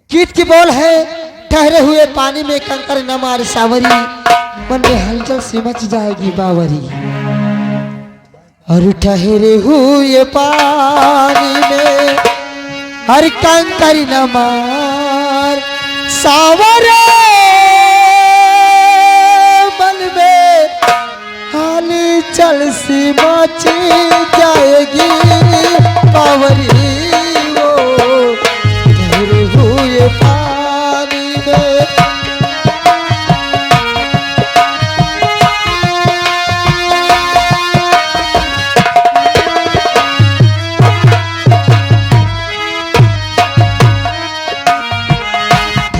गीत की बोल है ठहरे हुए पानी में कंकर न मार सावरी, मन में हलचल से मच जाएगी बावरी। और ठहरे हुए पानी में हर कंकर न मार सावरे, मन में हलचल से मच जाएगी बावरी। पानी में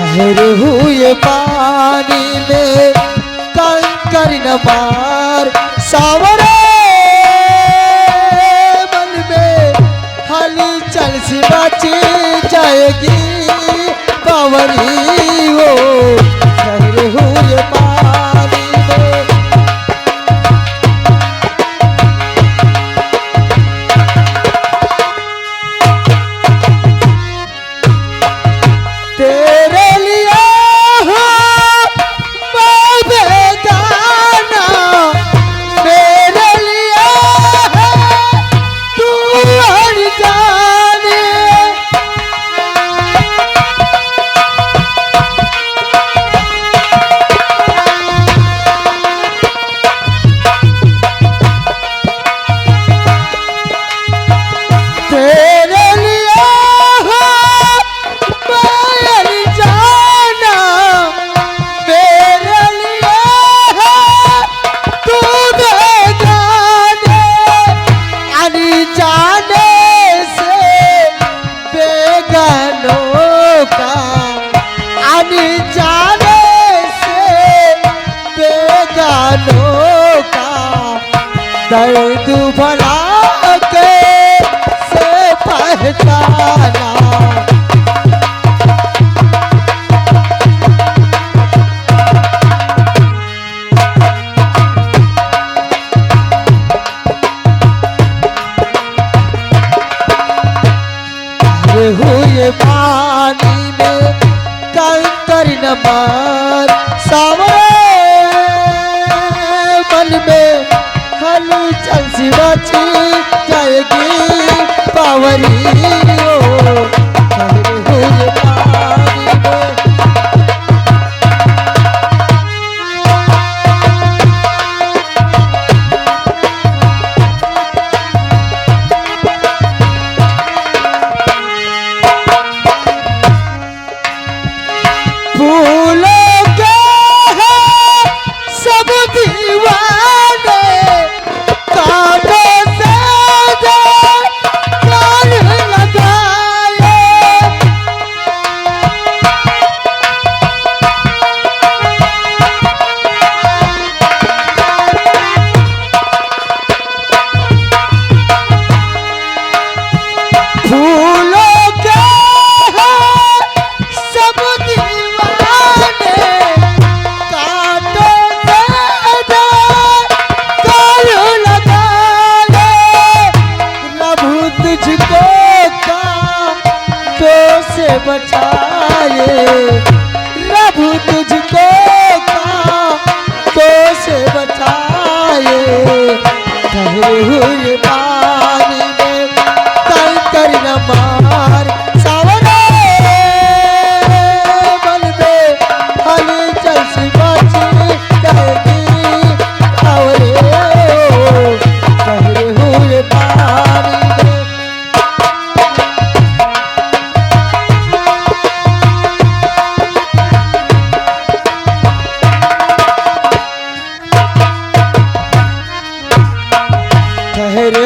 ठहरे हुए पानी में कंकर न मार सावरे, मन में हलचल से बच जाएगी बावरी। वो ठहरे हुए पानी में तेरे लिए हो मैं बेगाना, मेरे लिए है तू अनजाने। दर्द भला के से पहचाना, हुए पानी में कंकर न मार सावरे, मन में हलचल सी बच जाएगी बावरी। हुए पानी में फूलों के हैं सब दीवाने, कांटों से कान लगाए, फूलों के हैं सब दीवाने, कांटों से कान लगाए, प्रभु तुझको कांटों से बचाए, प्रभु तुझको कांटों से बचाए। ठहरे हुए पानी में कंकर न मार सावरे, मन में हलचल से बच जाएगी बावरी। ठहरे हुए पानी में ठहरे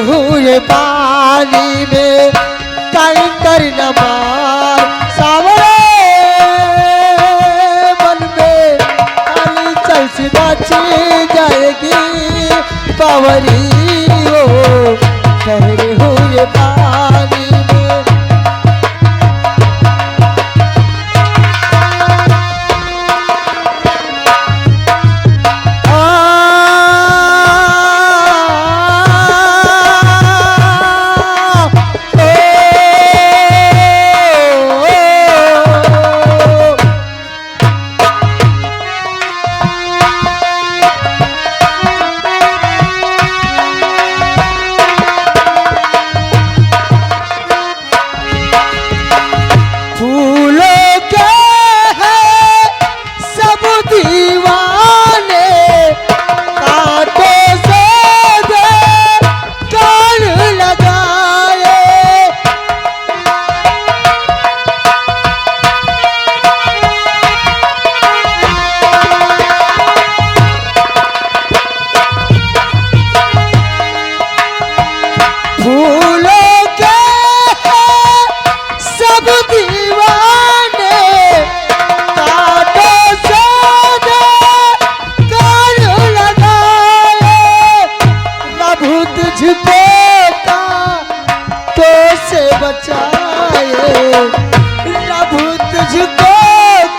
मुझको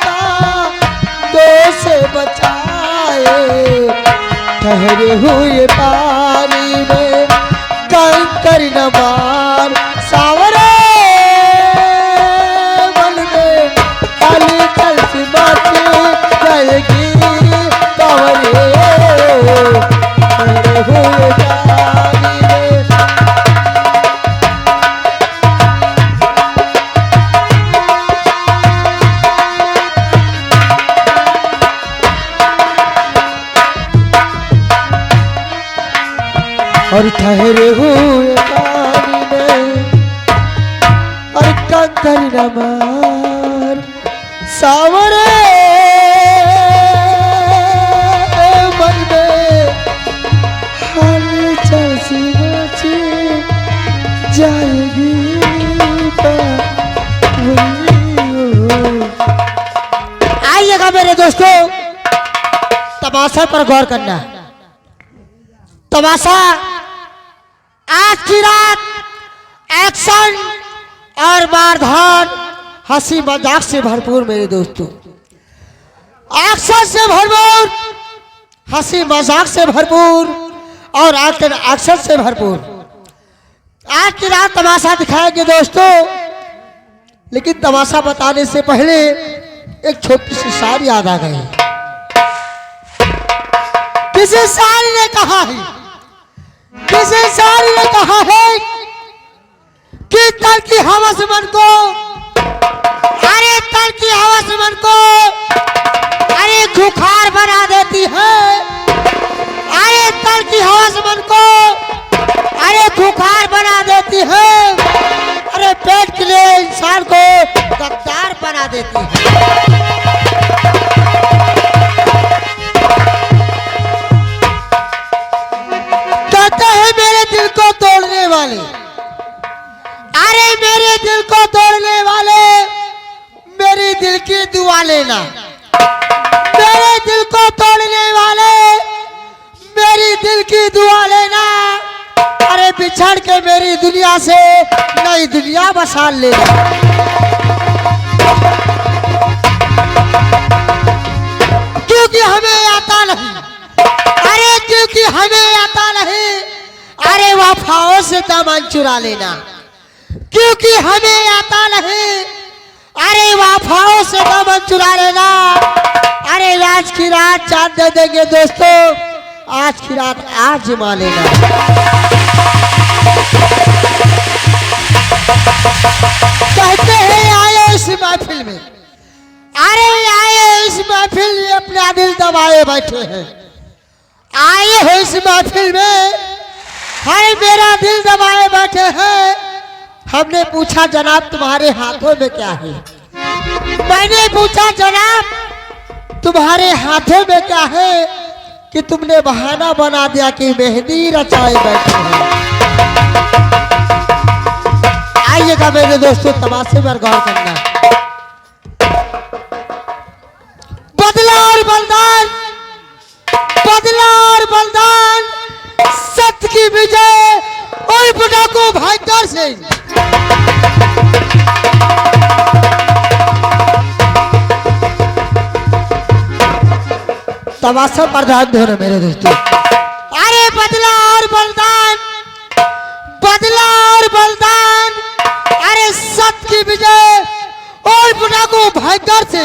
कांटों से बचाए, ठहरे हुए पानी में कंकर न मार, सावरे मन में हलचल सी मची जाएगी, सावरे ठहरे हुए पानी में। और ठहरे हुए पानी में और कंकर न मार, सावरे मन में हलचल सी मची जाएगी। आइएगा मेरे दोस्तों, तमाशा पर गौर करना। तमाशा आज की रात एक्शन और मारधार, हंसी मजाक से भरपूर मेरे दोस्तों, एक्शन से भरपूर, हंसी मजाक से भरपूर और एक्शन से भरपूर आज की रात तमाशा दिखाएंगे दोस्तों। लेकिन तमाशा बताने से पहले एक छोटी सी शायरी याद आ गई। किसी शायरी ने कहा है, किसी शायरी ने कहा है कि तन की हवस मन को, अरे तन की हवस मन को अरे खुखार बना देती है, अरे तन की हवस मन को अरे खुखार बना देती है, अरे पेट के लिए इंसान को गद्दार बना देती है। कहते हैं मेरे दिल को तोड़ने वाले, अरे मेरे दिल को तोड़ने वाले मेरे दिल की दुआ लेना, मेरे दिल को तोड़ने वाले मेरी दिल की दुआ लेना, अरे बिछड़ के मेरी दुनिया से नई दुनिया बसा लेना। क्योंकि हमें आता नहीं, अरे क्योंकि हमें आता नहीं, अरे वफाओं से दामन चुरा लेना, क्योंकि हमें आता नहीं, अरे वफाओं से दामन चुरा लेना। अरे आज की रात चांद दे देंगे दोस्तों, आज की रात आज जमा लेना। कहते हैं आए इस महफिल में, अरे आए इस महफिल में अपना दिल दबाए बैठे हैं, आए हो इस महफिल में, हाय मेरा दिल दबाए बैठे हैं। हमने पूछा जनाब तुम्हारे हाथों में क्या है, मैंने पूछा जनाब तुम्हारे हाथों में क्या है, कि तुमने बहाना बना दिया कि मेहंदी रचाए बैठे हैं। आइएगा मेरे दोस्तों, तमाशे पर गौर करना। बदला और बलिदान, बदला और बलिदान, सत्य की विजय और पटाखों भाईचार से। तमाशा पर ध्यान दो ना मेरे दोस्तों। अरे बदला और बलिदान, बदला और बलिदान, अरे सत्य की विजय और पटाखों भाईचार से।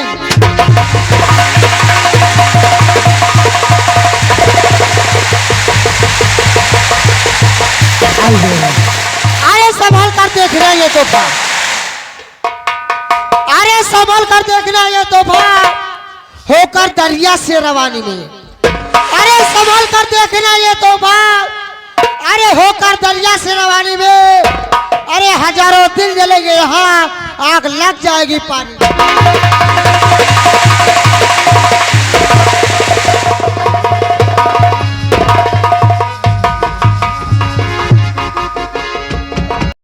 अरे संभल कर देखना ये तोहफा, अरे संभल कर देखना ये तोहफा होकर दरिया से रवानी में, अरे संभल कर देखना ये तोहफा, अरे होकर दरिया से रवानी में, अरे हजारों दिन जलेंगे यहाँ, आग लग जाएगी पानी।